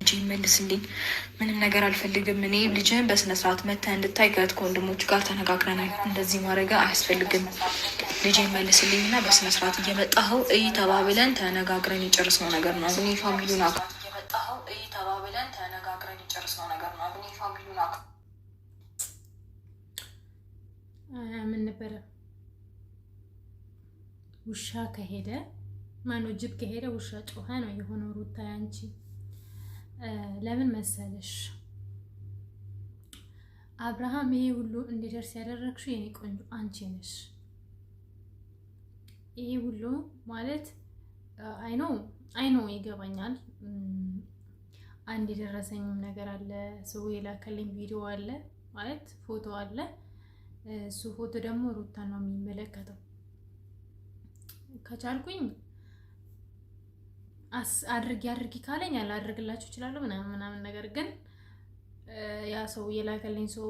ልጅ ይመልስልኝ። ምንም ነገር አልፈልግም። እኔ ልጅህን በስነ ስርዓት መተህ እንድታይ ከእህት ከወንድሞች ጋር ተነጋግረናል። እንደዚህ ማድረግ አያስፈልግም። ልጅ ይመልስልኝ እና በስነ ስርዓት እየመጣኸው እይ ተባብለን ተነጋግረን የጨረስነው ነገር ነው። እኔ ፋሚሊውን ምን ነበረ ውሻ ከሄደ ማነው ጅብ ከሄደ ውሻ ጮኸ ነው የሆነው። ሩታ ያንቺ ለምን መሰለሽ አብርሃም ይሄ ሁሉ እንዲደርስ ያደረግሽው የኔ ቆንጆ አንቺ ነሽ። ይሄ ሁሉ ማለት አይኖ ይገባኛል። አንድ የደረሰኝም ነገር አለ። ሰው የላከልኝ ቪዲዮ አለ ማለት ፎቶ አለ። እሱ ፎቶ ደግሞ ሩታ ነው የሚመለከተው። ከቻልኩኝ አድርጊ ካለኝ አላደርግላችሁ እችላለሁ ምናምን ነገር ግን ያ ሰው የላከልኝ ሰው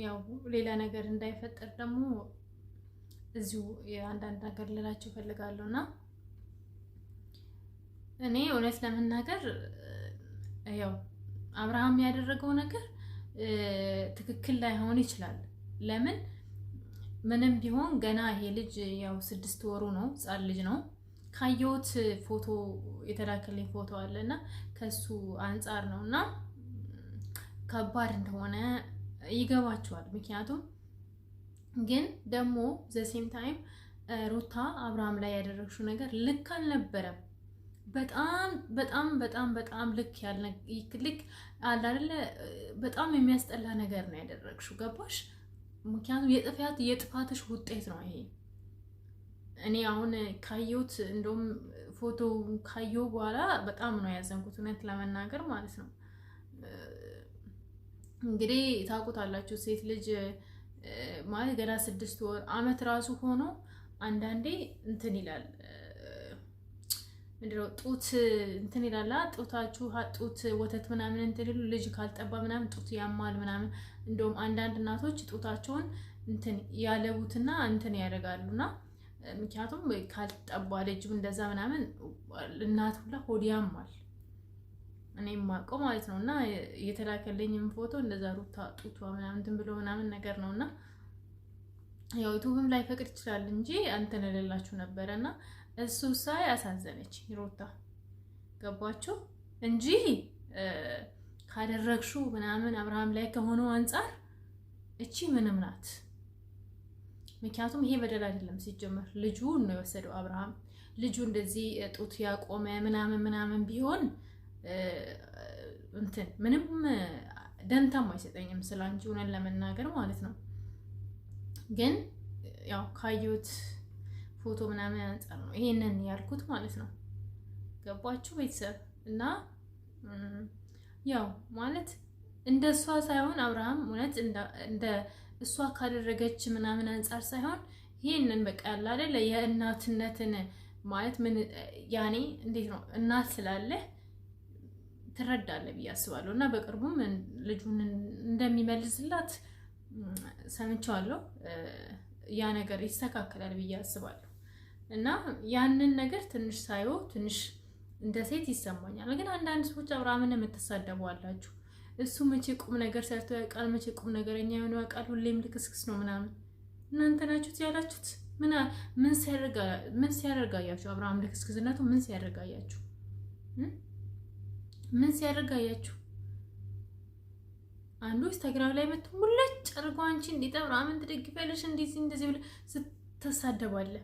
ያው ሌላ ነገር እንዳይፈጠር ደግሞ እዚሁ አንዳንድ ነገር ልላችሁ እፈልጋለሁ። እና እኔ እውነት ለመናገር ያው አብርሃም ያደረገው ነገር ትክክል ላይሆን ይችላል። ለምን ምንም ቢሆን ገና ይሄ ልጅ ያው 6 ወሩ ነው፣ ህጻን ልጅ ነው። ካየሁት ፎቶ የተላከልኝ ፎቶ አለና ከሱ አንጻር ነውና ከባድ እንደሆነ ይገባቸዋል። ምክንያቱም ግን ደግሞ ዘሴም ታይም ሩታ አብርሃም ላይ ያደረግሽው ነገር ልክ አልነበረም። በጣም በጣም በጣም በጣም ልክ አለ አይደለ? በጣም የሚያስጠላ ነገር ነው ያደረግሽው። ገባሽ? ምክንያቱም የጥፋትሽ ውጤት ነው ይሄ። እኔ አሁን ካየሁት እንደውም ፎቶ ካየሁ በኋላ በጣም ነው ያዘንኩት፣ እውነት ለመናገር ማለት ነው። እንግዲህ ታውቁታላችሁ ሴት ልጅ ማለት ገና 6 ወር አመት ራሱ ሆኖ አንዳንዴ እንትን ይላል ምንድነው ጡት እንትን ይላል። ጡታችሁ ጡት ወተት ምናምን እንትን ይሉ ልጅ ካልጠባ ምናምን ጡት ያማል ምናምን። እንደውም አንዳንድ እናቶች ጡታቸውን እንትን ያለቡትና እንትን ያደርጋሉና ምክንያቱም ካልጠባ ልጅ እንደዛ ምናምን እናት ሁላ ሆድ ያማል። እኔ የማውቀው ማለት ነው። እና የተላከልኝም ፎቶ እንደዛ ሩታ ጡቷ ምናምን እንትን ብሎ ምናምን ነገር ነውና ያው ዩቲዩብም ላይ ፈቅድ ይችላል እንጂ አንተን እልላችሁ ነበረና እሱ ሳይ አሳዘነች ሩታ። ገባችሁ እንጂ ካደረግሽው ምናምን አብርሃም ላይ ከሆነው አንጻር እቺ ምንም ናት። ምክንያቱም ይሄ በደል አይደለም ሲጀመር፣ ልጁ ነው የወሰደው አብርሃም። ልጁ እንደዚህ ጡት ያቆመ ምናምን ቢሆን እንትን ምንም ደንታም አይሰጠኝም ስላንቺ ሆነን ለመናገር ማለት ነው። ግን ያው ካዩት ፎቶ ምናምን አንጻር ነው ይሄንን ያልኩት ማለት ነው። ገባችሁ ቤተሰብ? እና ያው ማለት እንደሷ ሳይሆን አብርሃም እውነት እንደ እሷ ካደረገች ምናምን አንጻር ሳይሆን ይሄንን በቃ ያለ አይደለ የእናትነትን ማለት ምን ያኔ እንዴት ነው እናት ስላለ ትረዳለህ ብዬ አስባለሁ። እና በቅርቡም ልጁን እንደሚመልስላት ሰምቻለሁ። ያ ነገር ይስተካከላል ብዬ አስባለሁ። እና ያንን ነገር ትንሽ ሳይው ትንሽ እንደ ሴት ይሰማኛል። ግን አንዳንድ ሰዎች አብርሃምን የምትሳደቡ አላችሁ። እሱ መቼ ቁም ነገር ሰርቶ ያውቃል? መቼ ቁም ነገረኛ የሆነ ያውቃል? ሁሌም ልክስክስ ነው ምናምን። እናንተ ናችሁት ያላችሁት። ምን ሲያደርጋያችሁ? አብርሃም ልክስክስነቱ ምን ሲያደርጋያችሁ? ምን ሲያደርጋያችሁ? አንዱ ኢንስታግራም ላይ መጥቶ ሙለጭ አድርጎ አንቺ እንዴት አብርሃምን ትደግፊያለሽ እንደዚህ ብለህ ስትሳደባለህ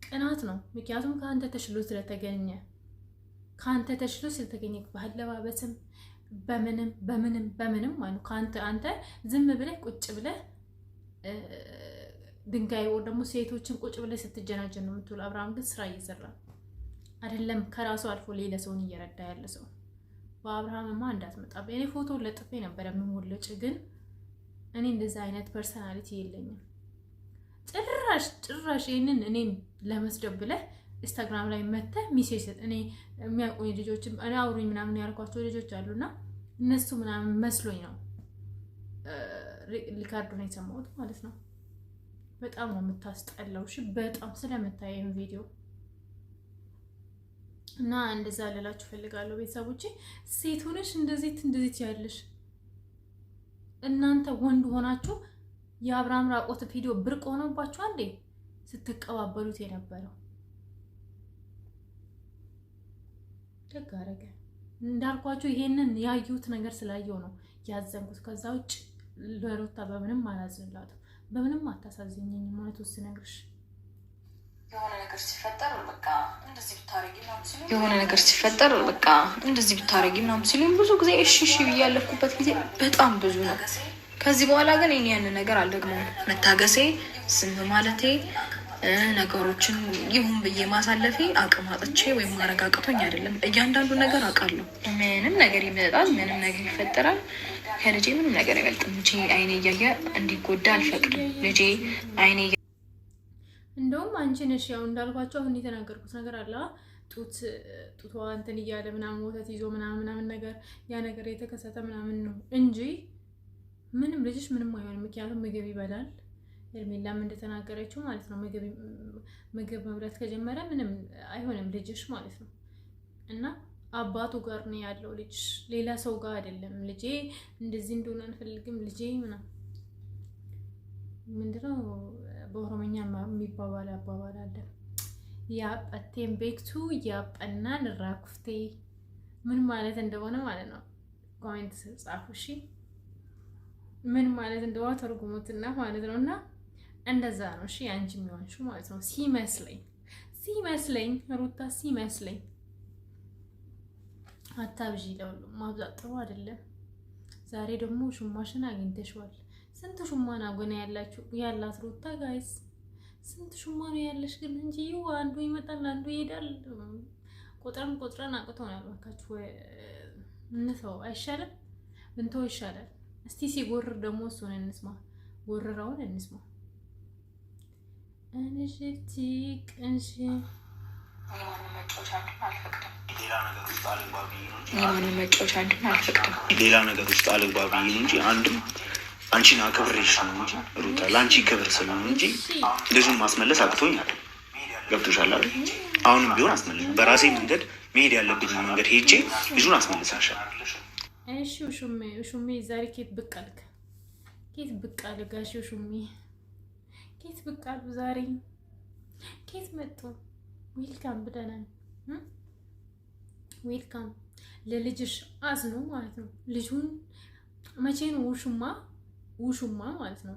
ቅናት ነው። ምክንያቱም ከአንተ ተሽሎ ስለተገኘ ባለባበስም በምንም ማለት ከአንተ ዝም ብለህ ቁጭ ብለህ ድንጋይ ወይ ደግሞ ሴቶችን ቁጭ ብለህ ስትጀናጀን ነው የምትውል። አብርሃም ግን ስራ እየሰራ አይደለም፣ ከራሱ አልፎ ሌላ ሰውን እየረዳ ያለ ሰው። በአብርሃምማ እንዳትመጣብኝ። እኔ ፎቶ ለጥፌ ነበር የምሞለጭ፣ ግን እኔ እንደዛ አይነት ፐርሰናሊቲ የለኝም። ጭራሽ ይሄንን እኔን ለመስደብ ብለህ ኢንስታግራም ላይ መተህ ሚሴጅ እኔ የሚያውቁኝ ልጆች እኔ አውሩኝ ምናምን ያልኳቸው ልጆች አሉና እነሱ ምናምን መስሎኝ ነው ሪካርዱን የሰማሁት ማለት ነው። በጣም ነው የምታስጠላው። እሺ በጣም ስለምታየው ቪዲዮ እና እንደዛ ልላችሁ ፈልጋለሁ ቤተሰቦቼ። ሴት ሆነሽ እንደዚህ ያለሽ እናንተ ወንድ ሆናችሁ የአብርሃም ራቆት ቪዲዮ ብርቅ ሆኖባችሁ አንዴ ስትቀባበሉት የነበረው ደግ አደረገ። እንዳልኳችሁ ይሄንን ያዩት ነገር ስላየው ነው ያዘንኩት። ከዛ ውጭ ለሩታ በምንም አላዝንላትም፣ በምንም አታሳዝኝኝ። እውነቱን ስነግርሽ የሆነ ነገር ሲፈጠር በቃ እንደዚህ ብታረጊ ምናምን ሲሉኝ ብዙ ጊዜ እሺ ብዬ ያለፍኩበት ጊዜ በጣም ብዙ ነው። ከዚህ በኋላ ግን እኔ ያንን ነገር አልደግመውም። መታገሴ፣ ዝም ማለቴ፣ ነገሮችን ይሁን ብዬ ማሳለፌ አቅም አጥቼ ወይም ማረጋግጦኝ አይደለም። እያንዳንዱ ነገር አውቃለሁ። ምንም ነገር ይመጣል፣ ምንም ነገር ይፈጠራል። ከልጄ ምንም ነገር አይበልጥም። ልጄ አይኔ እያየ እንዲጎዳ አልፈቅድም። ልጄ አይኔ እንደውም አንቺ ነሽ ያው እንዳልኳቸው አሁን የተናገርኩት ነገር አለ። ጡቷ እንትን እያለ ምናምን ወተት ይዞ ምናምን ነገር ያ ነገር የተከሰተ ምናምን ነው እንጂ ምንም ልጅሽ ምንም አይሆንም። ምክንያቱም ምግብ ይበላል። ሄርሜላም እንደተናገረችው ማለት ነው ምግብ መብላት ከጀመረ ምንም አይሆንም ልጅሽ ማለት ነው። እና አባቱ ጋር ነው ያለው ልጅ፣ ሌላ ሰው ጋር አይደለም። ልጄ እንደዚህ እንደሆነ አንፈልግም ልጄ ምንድነው በኦሮምኛ የሚባባል አባባል አለ። ያጰቴን ቤክቱ ያጰናን ራኩፍቴ ምን ማለት እንደሆነ ማለት ነው ኮሜንት ጻፉ እሺ። ምን ማለት እንደሆነ ተርጉሙትና ማለት ነው። እና እንደዛ ነው እሺ አንቺ የሚሆንሽው ማለት ነው። ሲመስለኝ ሩታ ሲመስለኝ አታብዢ፣ ለሁሉም ማብዛት ጥሩ አይደለም። ዛሬ ደግሞ ሹማሽን አግኝተሽዋል። ስንት ሹማ ነው ገና ያላት ሩታ ጋይስ? ስንት ሹማ ነው ያለሽ ግን እንጂ አንዱ ይመጣል አንዱ ይሄዳል። ቆጥረን አቅቶናል። ባካችሁ እንተው አይሻልም? እንተው ይሻላል። እስቲ ሲጎርር ደግሞ እሱን እንስማ፣ ጎርራውን እንስማ። እንሽቲ ቅንሽ የማንም መጫወቻ አልፈቅድም። ሌላ ነገር ውስጥ አልግባቢ ነው እንጂ አንድም አንቺን አክብሬሽ ነው እንጂ ሩታ ለአንቺ ክብር ስለሆነ እንጂ ልጁን ማስመለስ አቅቶኛል። ገብቶሻል አይደል? አሁንም ቢሆን አስመልሽ። በራሴ መንገድ መሄድ ያለብኝ መንገድ ሄጄ ልጁን አስመልሳሻለሁ። እሺ ሹሜ ዛሬ ኬት ብቅ አልክ? ኬት ብቅ አለ ጋሽ ሹሜ? ኬት ብቅ አሉ ዛሬ? ኬት መጡ? ዌልካም ብለናል። ዌልካም ለልጅሽ አዝኖ ማለት ነው። ልጁን መቼ ነው ውሹማ ማለት ነው።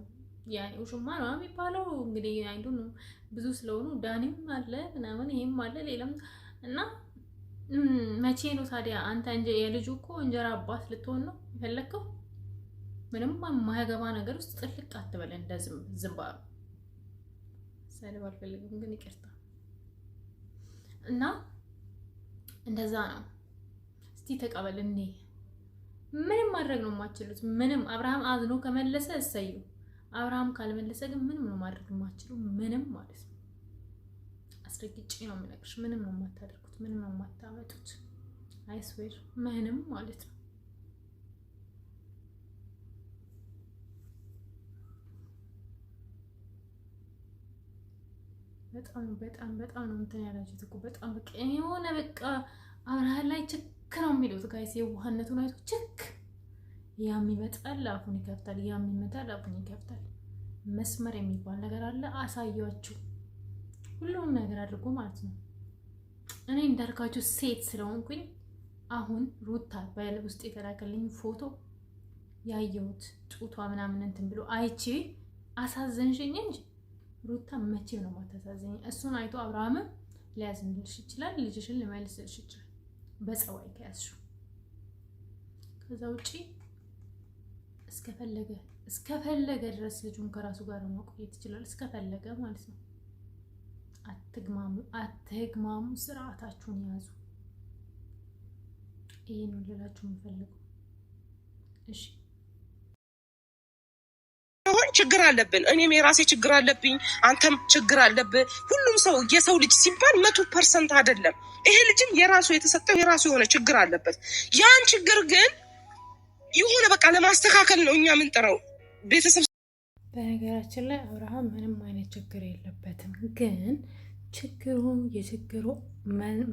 ያኔ ውሹማ ነው የሚባለው እንግዲህ አይዱ ነው። ብዙ ስለሆኑ ዳኒም አለ ምናምን ይሄም አለ ሌላም እና መቼ ነው ታዲያ አንተ የልጁ እኮ እንጀራ አባት ልትሆን ነው የፈለከው? ምንም የማያገባ ነገር ውስጥ ጥልቅ አትበለ። እንደ ዝምባ ሰለባ አልፈልግም ግን ይቅርታ። እና እንደዛ ነው። እስቲ ተቀበልኒ። ምንም ማድረግ ነው የማትችሉት። ምንም አብርሃም አዝኖ ከመለሰ እሰዩ። አብርሃም ካልመለሰ ግን ምንም ነው ማድረግ የማትችሉ። ምንም ማለት ነው። አስረግጬ ነው የምነግርሽ። ምንም ነው የማታደርጉት። ምንም ነው የማታመጡት። አይስዌር ምንም ማለት ነው። በጣም ነው እንትን ያላችሁት እኮ በጣም በቃ የሆነ በቃ አብርሃም ላይ ችክ ነው የሚሉት ጋይስ። የዋህነቱን አይቶ ችክ ያም ይመጣል አፉን ይከፍታል፣ ያም ይመጣል አፉን ይከፍታል። መስመር የሚባል ነገር አለ። አሳያችሁ ሁሉም ነገር አድርጎ ማለት ነው። እኔ እንዳልካችሁ ሴት ስለሆንኩኝ አሁን ሩታ በልብ ውስጥ የተላከልኝ ፎቶ ያየሁት ጡቷ ምናምን እንትን ብሎ አይቼ አሳዘንሽኝ እንጂ ሩታ መቼም ነው ማታሳዘኝ። እሱን አይቶ አብርሃምም ሊያዝንልሽ ይችላል፣ ልጅሽን ሊመልስልሽ ይችላል በጸባይ ከያዝሽው። ከዛ ውጪ እስከፈለገ ድረስ ልጁን ከራሱ ጋር ማቆየት ይችላል። እስከፈለገ ማለት ነው። አትግማሙ፣ ስርዓታችሁን ያዙ። ይሄን ነው ልላችሁ የምፈልገው። እሺ ችግር አለብን። እኔም የራሴ ችግር አለብኝ፣ አንተም ችግር አለብህ። ሁሉም ሰው የሰው ልጅ ሲባል 100% አይደለም። ይሄ ልጅም የራሱ የተሰጠው የራሱ የሆነ ችግር አለበት። ያን ችግር ግን የሆነ በቃ ለማስተካከል ነው እኛ የምንጠራው ቤተሰብ። በነገራችን ላይ አብርሃም ምንም አይነት ችግር የለበትም። ግን የችግሩ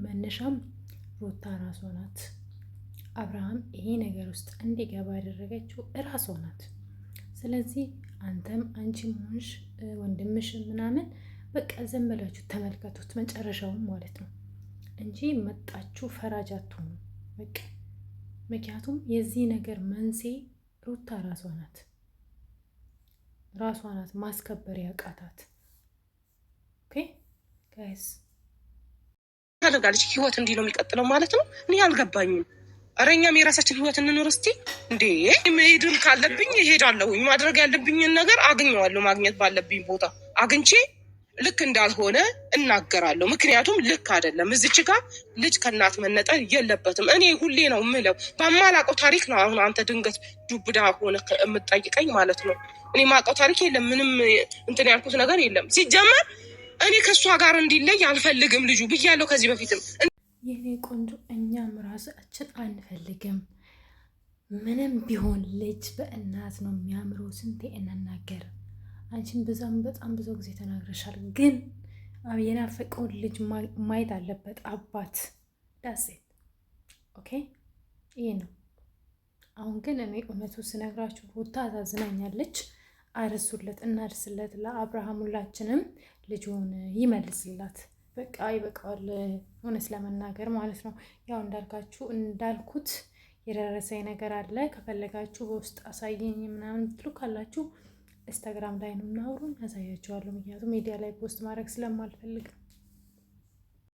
መነሻም ሩታ ራሷ ናት። አብርሃም ይሄ ነገር ውስጥ እንዲገባ ያደረገችው እራሷ ናት። ስለዚህ አንተም አንቺም ሆንሽ ወንድምሽ ምናምን በቃ ዝም ብላችሁ ተመልከቱት መጨረሻውን ማለት ነው እንጂ መጣችሁ ፈራጅ አትሆኑ በቃ። ምክንያቱም የዚህ ነገር መንስኤ ሩታ ራሷ ናት ማስከበር ያቃታት። ኦኬ ጋይስ ታደርጋለች። ህይወት እንዲህ ነው የሚቀጥለው ማለት ነው። እኔ አልገባኝም። ኧረ እኛም የራሳችን ህይወት እንኖር እስቲ እንዴ። መሄድም ካለብኝ እሄዳለሁ። ማድረግ ያለብኝን ነገር አገኘዋለሁ። ማግኘት ባለብኝ ቦታ አግኝቼ ልክ እንዳልሆነ እናገራለሁ። ምክንያቱም ልክ አይደለም። እዚች ጋር ልጅ ከእናት መነጠል የለበትም። እኔ ሁሌ ነው የምለው፣ በማላውቀው ታሪክ ነው አሁን አንተ ድንገት ዱብዳ ሆነ የምትጠይቀኝ ማለት ነው። እኔ ማውቀው ታሪክ የለም። ምንም እንትን ያልኩት ነገር የለም። ሲጀመር እኔ ከእሷ ጋር እንዲለይ አልፈልግም ልጁ ብያለሁ ከዚህ በፊትም። የኔ ቆንጆ እኛም ራሳችን አንፈልግም። ምንም ቢሆን ልጅ በእናት ነው የሚያምረው። ስንቴ እንናገር። አንቺን በጣም ብዙ ጊዜ ተናግረሻል። ግን የናፈቀውን ልጅ ማየት አለበት አባት። ዳሴት ኦኬ። ይሄ ነው። አሁን ግን እኔ እውነቱ ስነግራችሁ ሩታ አሳዝናኛለች። እናርስለት ለአብርሃም። ሁላችንም ልጁን ይመልስላት። በቃ ይበቃዋል፣ እውነት ለመናገር ማለት ነው። ያው እንዳልኩት የደረሰኝ ነገር አለ። ከፈለጋችሁ በውስጥ አሳየኝ ምናምን ትሉ ካላችሁ ኢንስታግራም ላይ ነው እናውሩን፣ ያሳያችኋለሁ። ምክንያቱም ሚዲያ ላይ ፖስት ማድረግ ስለማልፈልግ